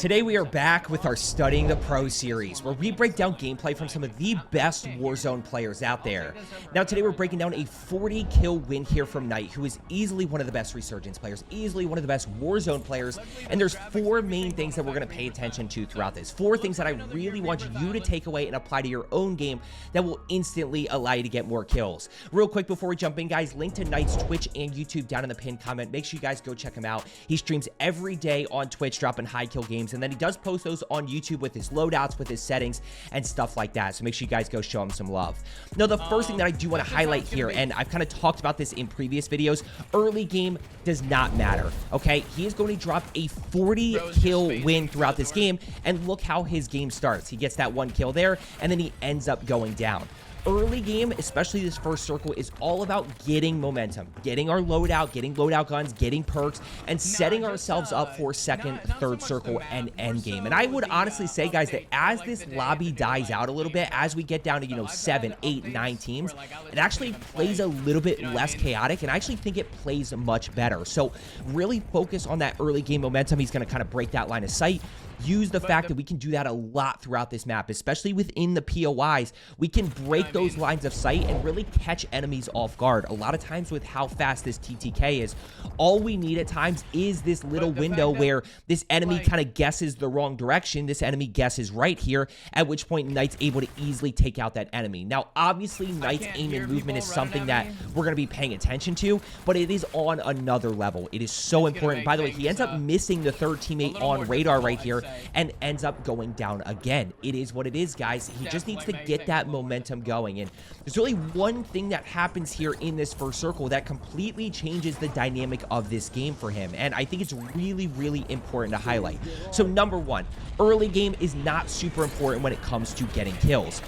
Today we are back with our Studying the Pro series, where we break down gameplay from some of the best Warzone players out there. Now today we're breaking down a 40 kill win here from Knight, who is easily one of the best Resurgence players, easily one of the best Warzone players, and there's four main things that we're going to pay attention to throughout this. Four things that I really want you to take away and apply to your own game that will instantly allow you to get more kills. Real quick before we jump in, guys, link to Knight's Twitch and YouTube down in the pinned comment. Make sure you guys go check him out. He streams every day on Twitch, dropping high kill games, and then he does post those on YouTube with his loadouts, with his settings, and stuff like that. So make sure you guys go show him some love. Now, the first thing that I do want to highlight here, and I've kind of talked about this in previous videos, early game does not matter, okay? He is going to drop a 40 kill win throughout this game, and look how his game starts. He gets that one kill there, and then he ends up going down. Early game, especially this first circle, is all about getting momentum, getting our loadout, getting loadout guns, getting perks, and setting ourselves up for second, third circle, and end game. And I would honestly say, guys, that as this lobby dies out a little bit, as we get down to, 7, 8, 9 teams, it actually plays a little bit less chaotic, and I actually think it plays much better. So really focus on that early game momentum. He's going to kind of break that line of sight. Use the fact that we can do that a lot throughout this map, especially within the POIs. We can break those lines of sight and really catch enemies off guard. A lot of times with how fast this TTK is, all we need at times is this little window where this enemy kind of guesses the wrong direction. This enemy guesses right here, at which point Knight's able to easily take out that enemy. Now, obviously, Knight's aim and movement is something that we're going to be paying attention to, but it is on another level. It is so important. By the way, he ends up missing the third teammate on radar right here, and ends up going down again. It is what it is, guys. He just needs to get that momentum going. And there's really one thing that happens here in this first circle that completely changes the dynamic of this game for him. And I think it's really, really important to highlight. So number one, early game is not super important when it comes to getting kills.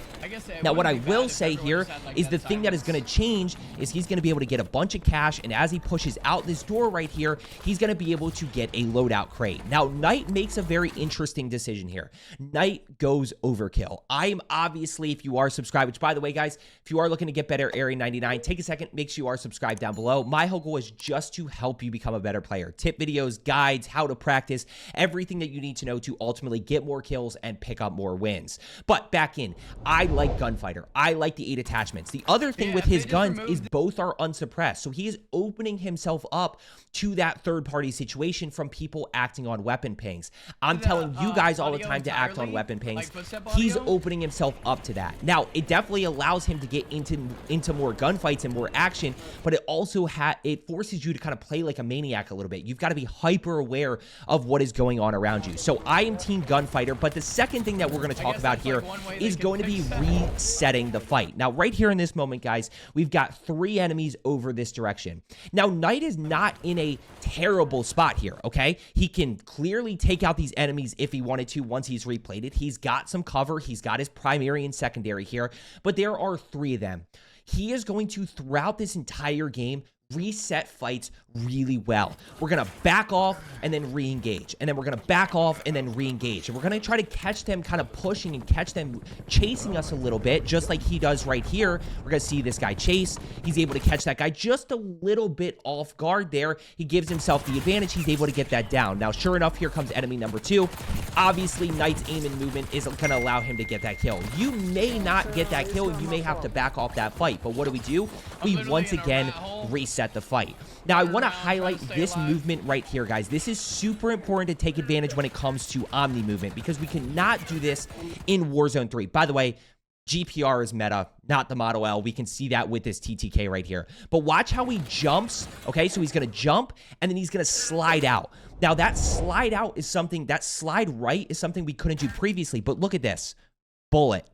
Now, what I will say here is the thing that is going to change is he's going to be able to get a bunch of cash, and as he pushes out this door right here, he's going to be able to get a loadout crate. Now, Knight makes a very interesting decision here. Knight goes overkill. I am obviously, if you are subscribed, which by the way, guys, if you are looking to get better Area 99, take a second, make sure you are subscribed down below. My whole goal is just to help you become a better player. Tip videos, guides, how to practice, everything that you need to know to ultimately get more kills and pick up more wins. But back in, I like Gunfighter. I like the 8 attachments. The other thing with his guns is both are unsuppressed. So he is opening himself up to that third-party situation from people acting on weapon pings. I'm telling you guys all the time to act on weapon pings. He's opening himself up to that. Now, it definitely allows him to get into more gunfights and more action, but it also it forces you to kind of play like a maniac a little bit. You've got to be hyper aware of what is going on around you. So I am team Gunfighter, but the second thing that we're going to talk about here is going to be resetting the fight. Now, right here in this moment, guys, we've got 3 enemies over this direction. Now, Knight is not in a terrible spot here, okay? He can clearly take out these enemies if he wanted to once he's replated. He's got some cover. He's got his primary and secondary here, but there are 3 of them. He is going to, throughout this entire game, reset fights really well. We're going to back off and then re-engage. And then we're going to back off and then re-engage. And we're going to try to catch them kind of pushing and catch them chasing us a little bit, just like he does right here. We're going to see this guy chase. He's able to catch that guy just a little bit off guard there. He gives himself the advantage. He's able to get that down. Now, sure enough, here comes enemy number 2. Obviously, Knight's aim and movement isn't going to allow him to get that kill. You may not get that kill, and you may have to back off that fight. But what do? We once again reset the fight. Now, I want to highlight this movement right here, guys. This is super important to take advantage when it comes to Omni movement, because we cannot do this in Warzone 3. By the way, GPR is meta, not the Model L. We can see that with this TTK right here. But watch how he jumps, okay? So he's going to jump, and then he's going to slide out. Now, that slide out is something, that slide right is something we couldn't do previously. But look at this. Bullet,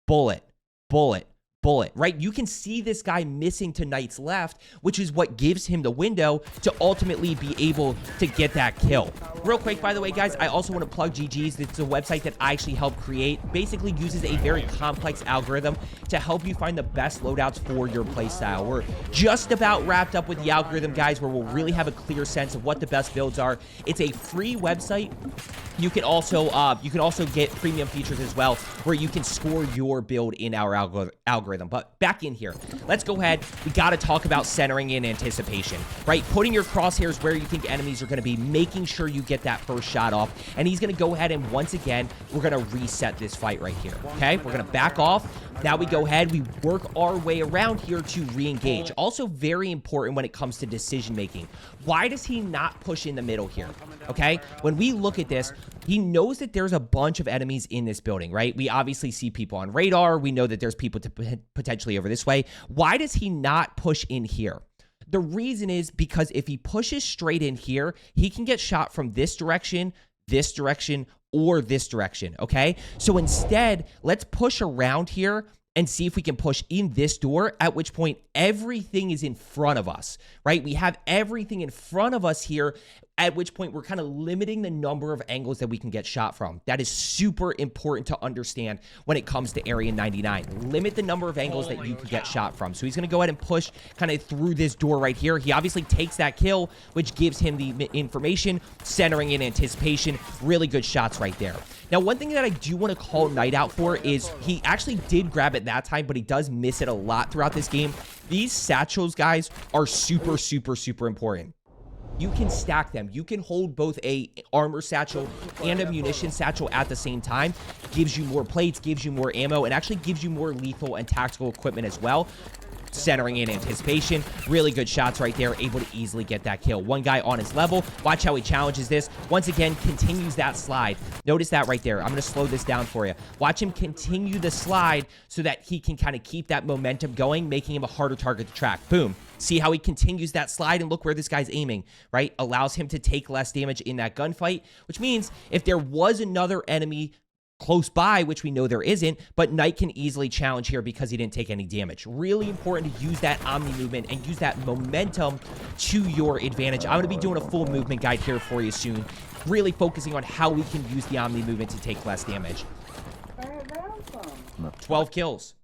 bullet, bullet, bullet, right? You can see this guy missing to Knight's left, which is what gives him the window to ultimately be able to get that kill. Real quick, by the way, guys, I also want to plug GG's. It's a website that I actually helped create. Basically uses a very complex algorithm to help you find the best loadouts for your playstyle. We're just about wrapped up with the algorithm, guys, where we'll really have a clear sense of what the best builds are. It's a free website You can also get premium features as well, where you can score your build in our algorithm. But back in here, let's go ahead. We got to talk about centering in anticipation, right? Putting your crosshairs where you think enemies are going to be, making sure you get that first shot off. And he's going to go ahead and once again, we're going to reset this fight right here. Okay, we're going to back off. Now we go ahead, we work our way around here to re-engage. Also very important when it comes to decision making. Why does he not push in the middle here? Okay, when we look at this, he knows that there's a bunch of enemies in this building, right? We obviously see people on radar. We know that there's people potentially over this way. Why does he not push in here? The reason is because if he pushes straight in here, he can get shot from this direction, or this direction, okay? So instead, let's push around here and see if we can push in this door, at which point everything is in front of us, right? We have everything in front of us here, at which point we're kind of limiting the number of angles that we can get shot from. That is super important to understand when it comes to Area 99. Limit the number of angles that you can get shot from. So he's going to go ahead and push kind of through this door right here. He obviously takes that kill, which gives him the information, centering in anticipation. Really good shots right there. Now, one thing that I do want to call Knight out for is he actually did grab it that time, but he does miss it a lot throughout this game. These satchels, guys, are super, super, super important. You can stack them. You can hold both a armor satchel and a munition satchel at the same time. Gives you more plates, gives you more ammo, and actually gives you more lethal and tactical equipment as well. Centering in anticipation. Really good shots right there. Able to easily get that kill. One guy on his level. Watch how he challenges this. Once again, continues that slide. Notice that right there. I'm going to slow this down for you. Watch him continue the slide so that he can kind of keep that momentum going, making him a harder target to track. Boom. See how he continues that slide, and look where this guy's aiming, right? Allows him to take less damage in that gunfight, which means if there was another enemy close by, which we know there isn't, but Knight can easily challenge here because he didn't take any damage. Really important to use that Omni movement and use that momentum to your advantage. I'm going to be doing a full movement guide here for you soon, really focusing on how we can use the Omni movement to take less damage. 12 kills.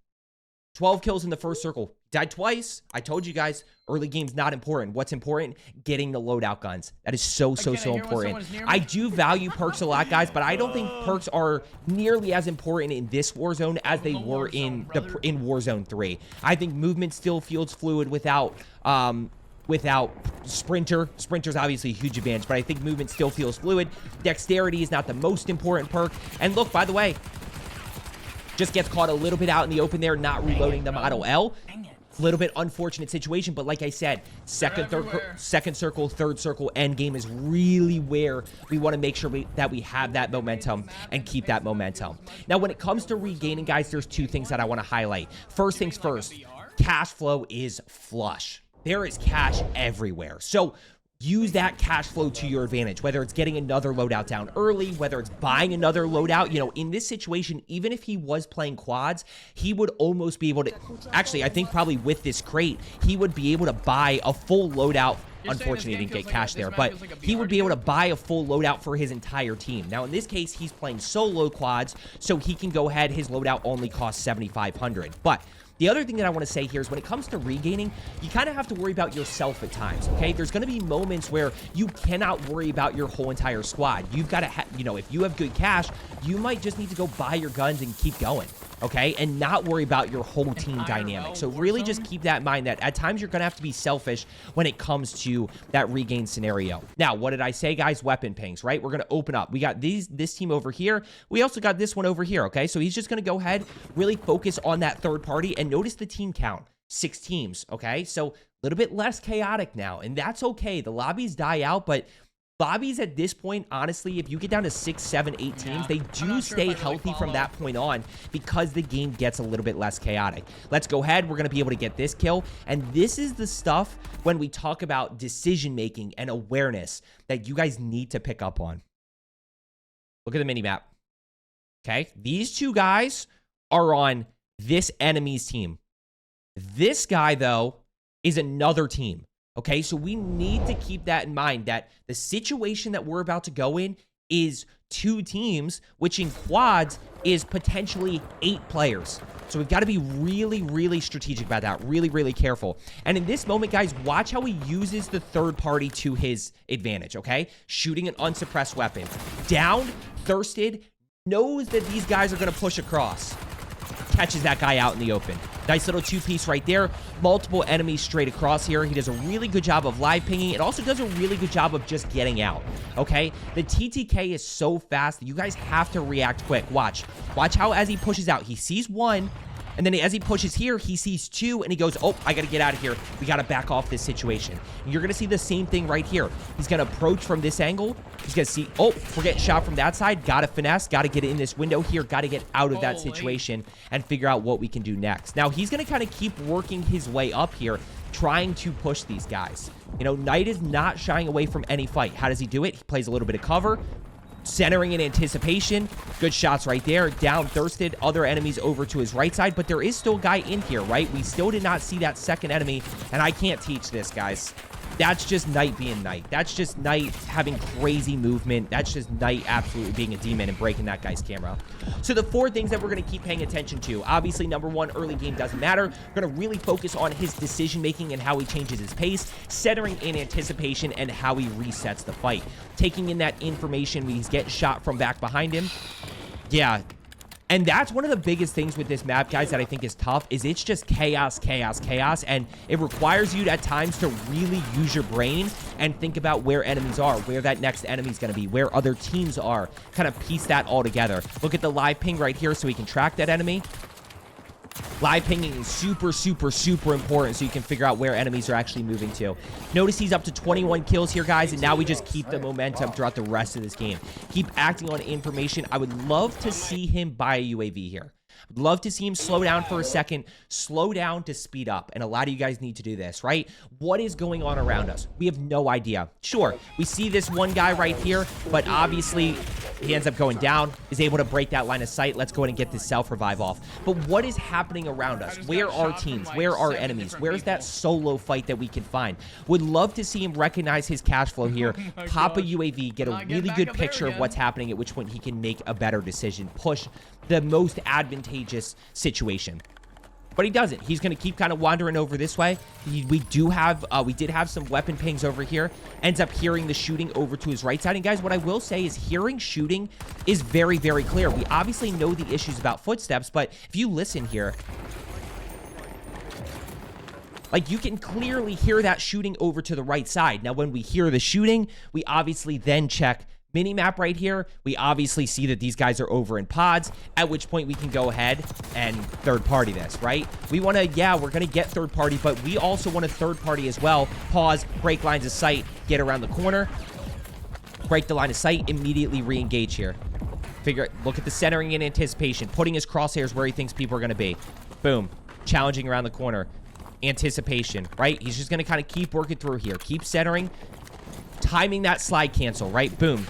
12 kills in the first circle. Died twice. I told you guys, early game's not important. What's important? Getting the loadout guns. That is so important. I do value perks a lot, guys, but I don't think perks are nearly as important in this Warzone as they were in Warzone 3. I think movement still feels fluid without Sprinter. Sprinter's obviously a huge advantage, but I think movement still feels fluid. Dexterity is not the most important perk. And look, by the way, just gets caught a little bit out in the open there, not reloading the Model L. A little bit unfortunate situation, but like I said, second circle, third circle, end game is really where we want to make sure that we have that momentum and keep that momentum. Now, when it comes to regaining, guys, there's two things that I want to highlight. First things first, cash flow is flush. There is cash everywhere. So use that cash flow to your advantage, whether it's getting another loadout down early, whether it's buying another loadout. You know, in this situation, even if he was playing quads, he would almost be able to, actually, I think probably with this crate, he would be able to buy a full loadout. Unfortunately, he didn't get cash there, but he would be able to buy a full loadout for his entire team. Now, in this case, he's playing solo quads, so he can go ahead. His loadout only costs 7,500. But the other thing that I want to say here is when it comes to regaining, you kind of have to worry about yourself at times, okay? There's going to be moments where you cannot worry about your whole entire squad. You've got to, you know, if you have good cash, you might just need to go buy your guns and keep going, okay? And not worry about your whole team dynamic. So really just keep that in mind that at times you're going to have to be selfish when it comes to that regain scenario. Now, what did I say, guys? Weapon pings, right? We're going to open up. We got this team over here. We also got this one over here, okay? So he's just going to go ahead, really focus on that third party, and notice the team count. 6 teams, okay? So a little bit less chaotic now, and that's okay. The lobbies die out, but lobbies at this point, honestly, if you get down to 6, 7, 8 teams, they do stay healthy from that point on because the game gets a little bit less chaotic. Let's go ahead. We're going to be able to get this kill, and this is the stuff when we talk about decision-making and awareness that you guys need to pick up on. Look at the minimap, okay? These two guys are on this enemy's team. This guy, though, is another team. Okay, so we need to keep that in mind, that the situation that we're about to go in is 2 teams, which in quads is potentially 8 players. So we've got to be really, really strategic about that. Really, really careful. And in this moment, guys, watch how he uses the third party to his advantage, okay? Shooting an unsuppressed weapon. Downed, thirsted, knows that these guys are going to push across. Catches that guy out in the open. Nice little 2-piece right there. Multiple enemies straight across here. He does a really good job of live pinging. It also does a really good job of just getting out, okay? The TTK is so fast that you guys have to react quick. Watch. Watch how as he pushes out, he sees 1, and then as he pushes here, he sees 2, and he goes, oh, I got to get out of here. We got to back off this situation. And you're going to see the same thing right here. He's going to approach from this angle. He's going to see, oh, we're getting shot from that side. Got to finesse. Got to get in this window here. Got to get out of that situation and figure out what we can do next. Now, he's going to kind of keep working his way up here, trying to push these guys. You know, Knight is not shying away from any fight. How does he do it? He plays a little bit of cover. Centering in anticipation. Good shots right there. Down, thirsted. Other enemies over to his right side, but there is still a guy in here, right? We still did not see that second enemy, and I can't teach this, guys. That's just Knight being Knight. That's just Knight having crazy movement. That's just Knight absolutely being a demon and breaking that guy's camera. So the 4 things that we're going to keep paying attention to. Obviously, number 1, early game doesn't matter. We're going to really focus on his decision-making and how he changes his pace, centering in anticipation, and how he resets the fight. Taking in that information when he's getting shot from back behind him. Yeah. And that's one of the biggest things with this map, guys, that I think is tough, is it's just chaos, chaos, chaos, and it requires you at times to really use your brain and think about where enemies are, where that next enemy's going to be, where other teams are, kind of piece that all together. Look at the live ping right here so we can track that enemy. Live pinging is super, super, super important so you can figure out where enemies are actually moving to. Notice he's up to 21 kills here, guys, and now we just keep the momentum throughout the rest of this game. Keep acting on information. I would love to see him buy a UAV here. I'd love to see him slow down for a second, slow down to speed up, and a lot of you guys need to do this, right? What is going on around us? We have no idea. Sure, we see this one guy right here, but obviously he ends up going down, is able to break that line of sight. Let's go ahead and get this self-revive off. But what is happening around us? Where are teams? Where are enemies? Where's that solo fight that we can find? Would love to see him recognize his cash flow here, pop a UAV, get a really good picture of what's happening, at which point he can make a better decision, push the most advantageous situation. But he doesn't. He's going to keep kind of wandering over this way. We did have some weapon pings over here. Ends up hearing the shooting over to his right side. And guys, what I will say is hearing shooting is very, very clear. We obviously know the issues about footsteps, but if you listen here, like, you can clearly hear that shooting over to the right side. Now, when we hear the shooting, we obviously then check minimap right here. We obviously see that these guys are over in pods, at which point we can go ahead and third party this, right? We want to, yeah, we're going to get third party, but we also want to third party as well. Pause, break lines of sight, get around the corner, break the line of sight, immediately re-engage here. Look at the centering in anticipation, putting his crosshairs where he thinks people are going to be. Boom. Challenging around the corner. Anticipation, right? He's just going to kind of keep working through here. Keep centering. Timing that slide cancel, right? Boom.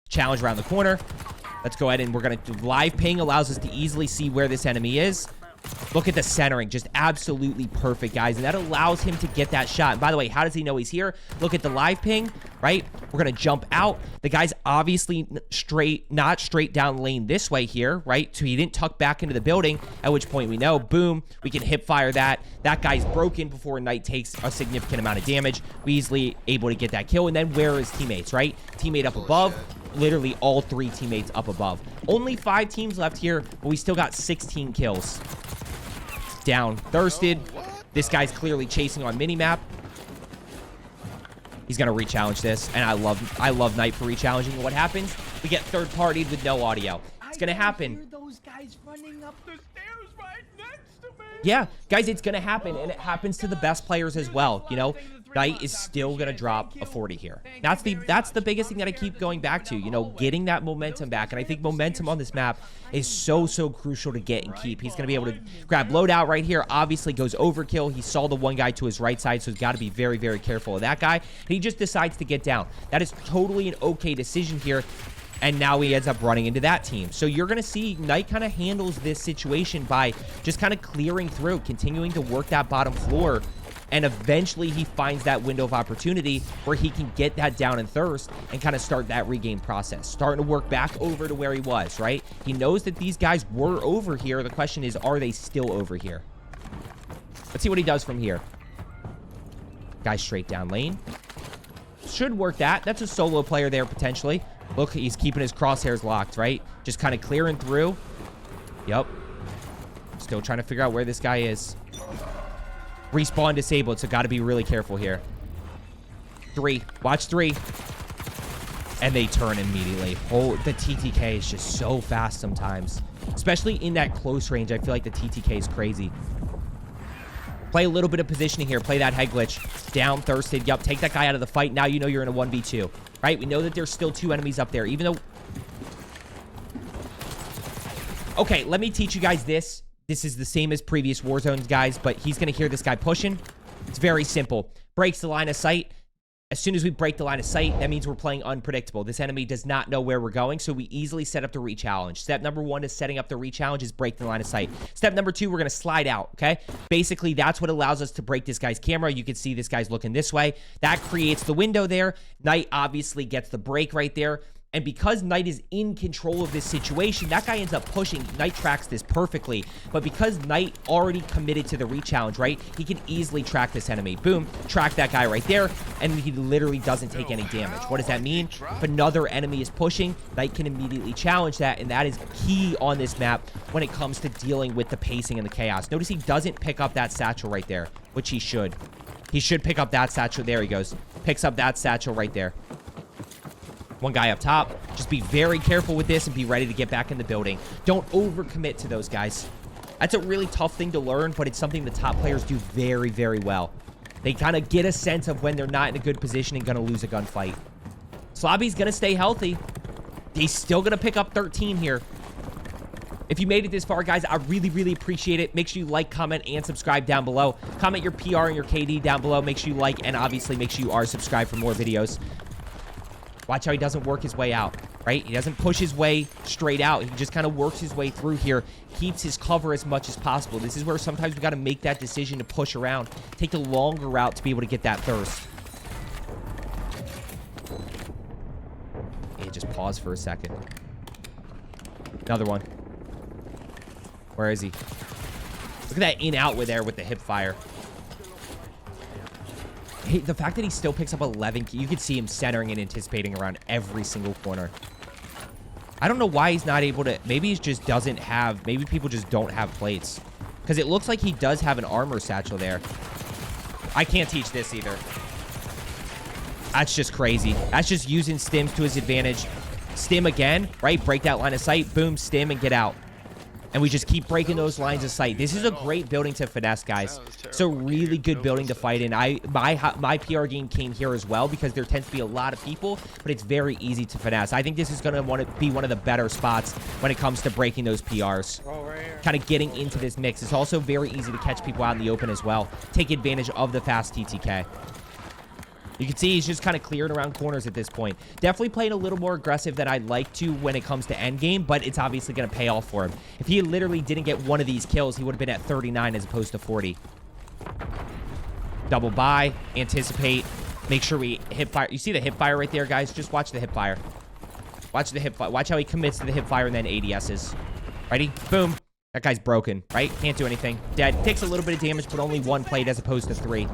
Challenge around the corner. Let's go ahead and we're going to do live ping. Allows us to easily see where this enemy is. Look at the centering. Just absolutely perfect, guys. And that allows him to get that shot. And by the way, how does he know he's here? Look at the live ping, right? We're going to jump out. The guy's obviously not straight down lane this way here, right? So he didn't tuck back into the building, at which point we know, boom, we can hip fire that. That guy's broken before Knight takes a significant amount of damage. We easily able to get that kill. And then where are his teammates, right? Teammate up above. Literally all 3 teammates up above. Only 5 teams left here, but we still got 16 kills. Down, thirsted. This guy's clearly chasing on minimap. He's gonna re-challenge this, and I love Knight for re-challenging. What happens? We get third-partied with no audio. It's gonna happen. Those guys running up the stairs right next to me. Yeah, guys, it's gonna happen, and it happens to the best players as well. You know, Knight is still gonna drop a 40 here. That's the biggest thing that I keep going back to. You know, getting that momentum back, and I think momentum on this map is so crucial to get and keep. He's gonna be able to grab Loadout right here. Obviously goes overkill. He saw the one guy to his right side, so he's got to be very careful of that guy. And he just decides to get down. That is totally an okay decision here. And now he ends up running into that team. So you're going to see Knight kind of handles this situation by just kind of clearing through, continuing to work that bottom floor And eventually he finds that window of opportunity where he can get that down and thirst and kind of start that regain process. Starting to work back over to where he was, right? He knows that these guys were over here. The question is, are they still over here? Let's see what he does from here. Guy straight down lane. Should work that. That's a solo player there potentially. Look, he's keeping his crosshairs locked, right? Just kind of clearing through. Yep. Still trying to figure out where this guy is. Respawn disabled, so got to be really careful here. 3. Watch 3. And they turn immediately. Oh, the TTK is just so fast sometimes. Especially in that close range. I feel like the TTK is crazy. Play a little bit of positioning here. Play that head glitch. Down, thirsted. Yup, take that guy out of the fight. Now you know you're in a 1v2. Right? We know that there's still 2 enemies up there. Even though... Okay, let me teach you guys this. This is the same as previous Warzones, guys, but he's going to hear this guy pushing. It's very simple. Breaks the line of sight. As soon as we break the line of sight, that means we're playing unpredictable. This enemy does not know where we're going, so we easily set up the re-challenge. Step number 1 is setting up the re-challenge is break the line of sight. Step number 2, we're going to slide out, okay? Basically, that's what allows us to break this guy's camera. You can see this guy's looking this way. That creates the window there. Knight obviously gets the break right there. And because Knight is in control of this situation, that guy ends up pushing. Knight tracks this perfectly. But because Knight already committed to the re-challenge, right, he can easily track this enemy. Boom, track that guy right there, and he literally doesn't take any damage. What does that mean? If another enemy is pushing, Knight can immediately challenge that, and that is key on this map when it comes to dealing with the pacing and the chaos. Notice he doesn't pick up that satchel right there, which he should. He should pick up that satchel. There he goes. Picks up that satchel right there. One guy up top. Just be very careful with this and be ready to get back in the building. Don't overcommit to those guys. That's a really tough thing to learn, but it's something the top players do very, very well. They kind of get a sense of when they're not in a good position and going to lose a gunfight. Slobby's going to stay healthy. He's still going to pick up 13 here. If you made it this far, guys, I really, really appreciate it. Make sure you like, comment, and subscribe down below. Comment your PR and your KD down below. Make sure you like, and obviously make sure you are subscribed for more videos. Watch how he doesn't work his way out, right? He doesn't push his way straight out. He just kind of works his way through here, keeps his cover as much as possible. This is where sometimes we got to make that decision to push around, take the longer route to be able to get that thirst. Hey, just pause for a second. Another one. Where is he? Look at that in-out with there with the hip fire. Hey, the fact that he still picks up 11, you could see him centering and anticipating around every single corner. I don't know why he's not able to... Maybe he just doesn't have... Maybe people just don't have plates. Because it looks like he does have an armor satchel there. I can't teach this either. That's just crazy. That's just using stims to his advantage. Stim again, right? Break that line of sight. Boom, stim, and get out. And we just keep breaking those lines of sight. This is a great building to finesse, guys. It's a really good building to fight in. My PR game came here as well because there tends to be a lot of people, but it's very easy to finesse. I think this is going to be one of the better spots when it comes to breaking those PRs. Kind of getting into this mix. It's also very easy to catch people out in the open as well. Take advantage of the fast TTK. You can see he's just kind of clearing around corners at this point. Definitely playing a little more aggressive than I'd like to when it comes to endgame, but it's obviously going to pay off for him. If he literally didn't get one of these kills, he would have been at 39 as opposed to 40. Double buy, anticipate, make sure we hip fire. You see the hip fire right there, guys? Just watch the hip fire. Watch the hip fire. Watch how he commits to the hip fire and then ADSs. Ready? Boom. That guy's broken, right? Can't do anything. Dead. Takes a little bit of damage, but only 1 plate as opposed to 3.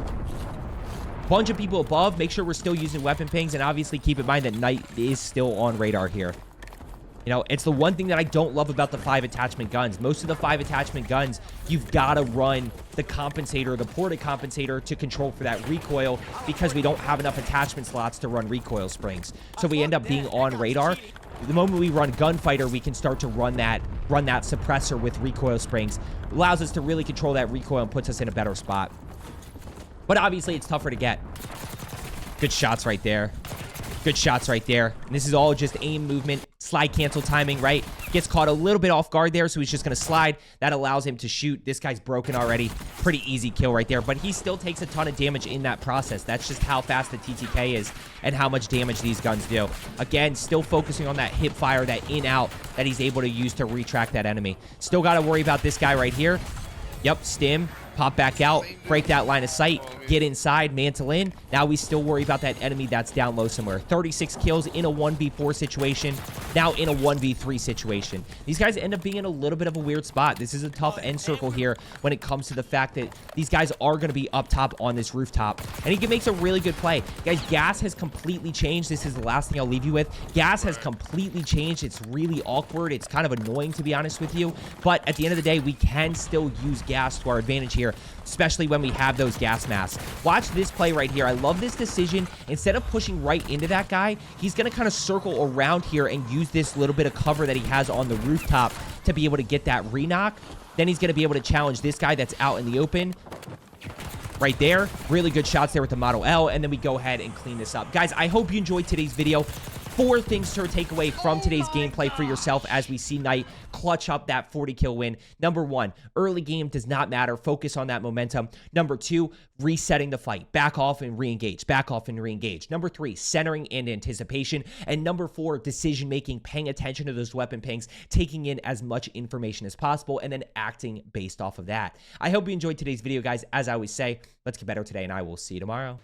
Bunch of people above. Make sure we're still using weapon pings, and obviously keep in mind that Knight is still on radar here. You know, it's the one thing that I don't love about the 5 attachment guns. Most of the 5 attachment guns, you've got to run the compensator, the ported compensator to control for that recoil because we don't have enough attachment slots to run recoil springs. So we end up being on radar. The moment we run gunfighter, we can start to run that suppressor with recoil springs. It allows us to really control that recoil and puts us in a better spot. But obviously, it's tougher to get. Good shots right there. Good shots right there. And this is all just aim movement, slide cancel timing, right? Gets caught a little bit off guard there, so he's just going to slide. That allows him to shoot. This guy's broken already. Pretty easy kill right there. But he still takes a ton of damage in that process. That's just how fast the TTK is and how much damage these guns do. Again, still focusing on that hip fire, that in-out that he's able to use to retract that enemy. Still got to worry about this guy right here. Yep, stim. Pop back out, break that line of sight, get inside, mantle in. Now we still worry about that enemy that's down low somewhere. 36 kills in a 1v4 situation, now in a 1v3 situation. These guys end up being in a little bit of a weird spot. This is a tough end circle here when it comes to the fact that these guys are going to be up top on this rooftop. And he makes a really good play. Guys, gas has completely changed. This is the last thing I'll leave you with. Gas has completely changed. It's really awkward. It's kind of annoying, to be honest with you. But at the end of the day, we can still use gas to our advantage here, especially when we have those gas masks. Watch this play right here. I love this decision. Instead of pushing right into that guy, he's going to kind of circle around here and use this little bit of cover that he has on the rooftop to be able to get that re-knock. Then he's going to be able to challenge this guy that's out in the open. Right there. Really good shots there with the Model L. And then we go ahead and clean this up. Guys, I hope you enjoyed today's video. 4 things to take away from today's gameplay for yourself as we see Knight clutch up that 40 kill win. Number 1, early game does not matter. Focus on that momentum. Number 2, resetting the fight. Back off and re-engage. Back off and re-engage. Number 3, centering and anticipation. And number 4, decision making, paying attention to those weapon pings, taking in as much information as possible, and then acting based off of that. I hope you enjoyed today's video, guys. As I always say, let's get better today, and I will see you tomorrow.